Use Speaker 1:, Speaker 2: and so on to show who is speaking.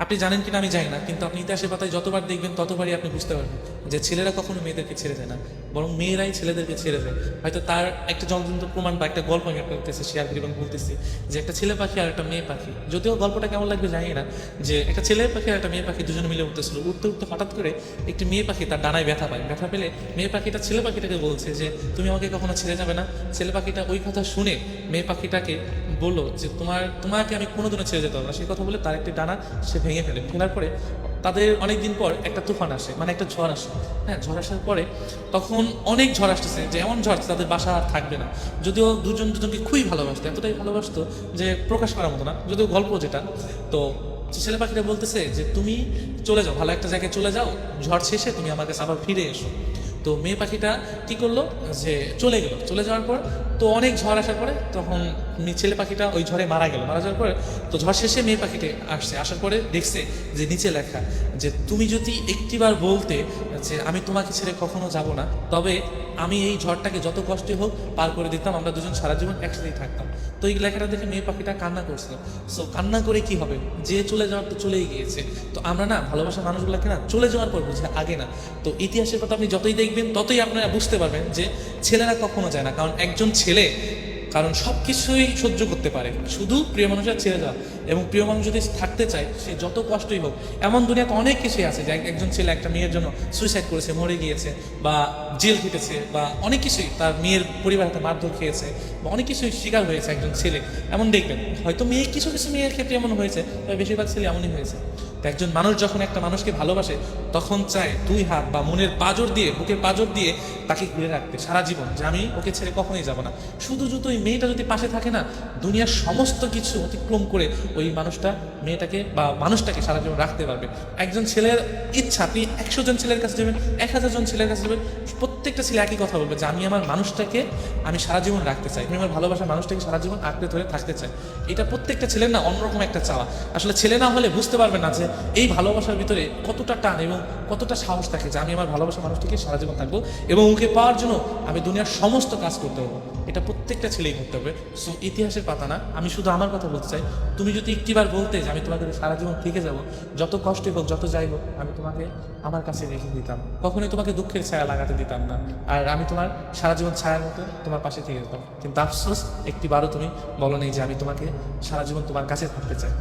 Speaker 1: আপনি জানেন কিনা আমি জানি না, কিন্তু আপনি ইতিহাসের পাতায় যতবার দেখবেন ততবারই আপনি বুঝতে পারবেন যে ছেলেরা কখনো মেয়েদেরকে ছেড়ে যায় না, বরং মেয়েরাই ছেলেদেরকে ছেড়ে যায়। হয়তো তার একটা জ্বলন্ত প্রমাণ বা একটা গল্প আমি আপনার কাছে শেয়ার করি এবং বলতেছি যে একটা ছেলে পাখি আর একটা মেয়ে পাখি, যদিও গল্পটা কেমন লাগবে জানি না, যে একটা ছেলে পাখি আর একটা মেয়ে পাখি দুজনে মিলে উঠতেছিল, উঠতে উঠতে হঠাৎ করে একটি মেয়ে পাখি তার ডানায় ব্যথা পায়। ব্যথা পেলে মেয়ে পাখিটা ছেলে পাখিটাকে বলছে যে তুমি আমাকে কখনো ছেড়ে যাবে না। ছেলে পাখিটা ওই কথা শুনে মেয়ে পাখিটাকে বললো যে তোমাকে আমি কোনোদিনও ছেড়ে যেতে পারবো না। সেই কথা বলে তার একটি ডানা সে ভেঙে ফেলে। ফেলার পরে তাদের অনেকদিন পর একটা তুফান আসে, মানে একটা ঝড় আসে। হ্যাঁ, ঝড় আসার পরে তখন অনেক ঝড় আসতেছে, যে এমন ঝড় তাদের বাসা আর থাকবে না। যদিও দুজন দুজনকে খুবই ভালোবাসতো, এতটাই ভালোবাসতো যে প্রকাশ করার মতো না, যদিও গল্প যেটা। তো ছেলে পাখিটা বলতেছে যে তুমি চলে যাও, ভালো একটা জায়গায় চলে যাও, ঝড় শেষে তুমি আমার কাছে আবার ফিরে এসো। তো মেয়ে পাখিটা কি করলো, যে চলে গেল। চলে যাওয়ার পর তো অনেক ঝড় আসার পরে তখন ছেলে পাখিটা ওই ঝড়ে মারা গেল। মারা যাওয়ার পরে তো ঝড় শেষে মেয়ে পাখিটা আসছে, আসার পরে দেখছে যে নিচে লেখা যে তুমি যদি একটিবার বলতে যে আমি তোমাকে ছেড়ে কখনো যাব না, তবে আমি এই ঝড়টাকে যত কষ্টই হোক পার করে দিতাম, আমরা দুজন সারা জীবন একসাথেই থাকতাম। তো এই লেখাটা দেখে মেয়ে পাখিটা কান্না করছিল। সো কান্না করে কি হবে, যে চলে যাওয়ার তো চলেই গিয়েছে। তো আমরা না ভালোবাসার মানুষগুলোকে না চলে যাওয়ার পর বুঝে, আগে না। তো ইতিহাসের কথা আপনি যতই দেখবেন ততই আপনারা বুঝতে পারবেন যে ছেলেরা কখনো যায় না, কারণ একজন ছেলে কারণ সব কিছুই সহ্য করতে পারে, শুধু প্রিয় মানুষের ছেড়ে যাওয়া। এবং প্রিয় মানুষ যদি থাকতে চায়, সে যত কষ্টই হোক, এমন দুনিয়াতে অনেক কিছুই আছে যে একজন ছেলে একটা মেয়ের জন্য সুইসাইড করেছে, মরে গিয়েছে, বা জেল খেটেছে, বা অনেক কিছুই তার মেয়ের পরিবার হাতে মারধর খেয়েছে, বা অনেক কিছুই শিকার হয়েছে একজন ছেলে। এমন দেখবেন হয়তো মেয়ে কিছু কিছু মেয়ের ক্ষেত্রে এমন হয়েছে, তবে বেশিরভাগ ছেলে এমনই হয়েছে। তো একজন মানুষ যখন একটা মানুষকে ভালোবাসে, তখন চায় দুই হাত বা মনের পাঁজর দিয়ে, বুকের পাঁজর দিয়ে তাকে ঘিরে রাখতে সারা জীবন, যে আমি ওকে ছেড়ে কখনোই যাব না। শুধু শুধু ওই মেয়েটা যদি পাশে থাকে না, দুনিয়ার সমস্ত কিছু অতিক্রম করে ওই মানুষটা মেয়েটাকে বা মানুষটাকে সারা জীবন রাখতে পারবে। একজন ছেলের ইচ্ছা, আপনি 100 জন ছেলের কাছে যাবেন, 1000 জন ছেলের কাছে যাবেন, প্রত্যেকটা ছেলে একই কথা বলবে যে আমি আমার মানুষটাকে আমি সারা জীবন রাখতে চাই, আমি আমার ভালোবাসার মানুষটাকে সারা জীবন আঁকড়ে ধরে থাকতে চাই। এটা প্রত্যেকটা ছেলের না অন্যরকম একটা চাওয়া। আসলে ছেলে না হলে বুঝতে পারবে না যে এই ভালোবাসার ভিতরে কতটা টান এবং কতটা সাহস থাকে, যে আমি আমার ভালোবাসার মানুষটিকে সারা জীবন থাকবো এবং ওকে পাওয়ার জন্য আমি দুনিয়ার সমস্ত কাজ করতে হবে। এটা প্রত্যেকটা ছেলেই করতে হবে। সো ইতিহাসের পাতা না, আমি শুধু আমার কথা বলতে চাই। তুমি যদি একটিবার বলতে যে আমি তোমাকে সারা জীবন থেকে যাব, যত কষ্টই হোক, যত যাই হোক, আমি তোমাকে আমার কাছে রেখে দিতাম, কখনোই তোমাকে দুঃখের ছায়া লাগাতে দিতাম না, আর আমি তোমার সারা জীবন ছায়ার মতো তোমার পাশে থেকে যেতাম। কিন্তু আফসোস, একটিবারও তুমি বলো নেই যে আমি তোমাকে সারা জীবন তোমার কাছে থাকতে চাই।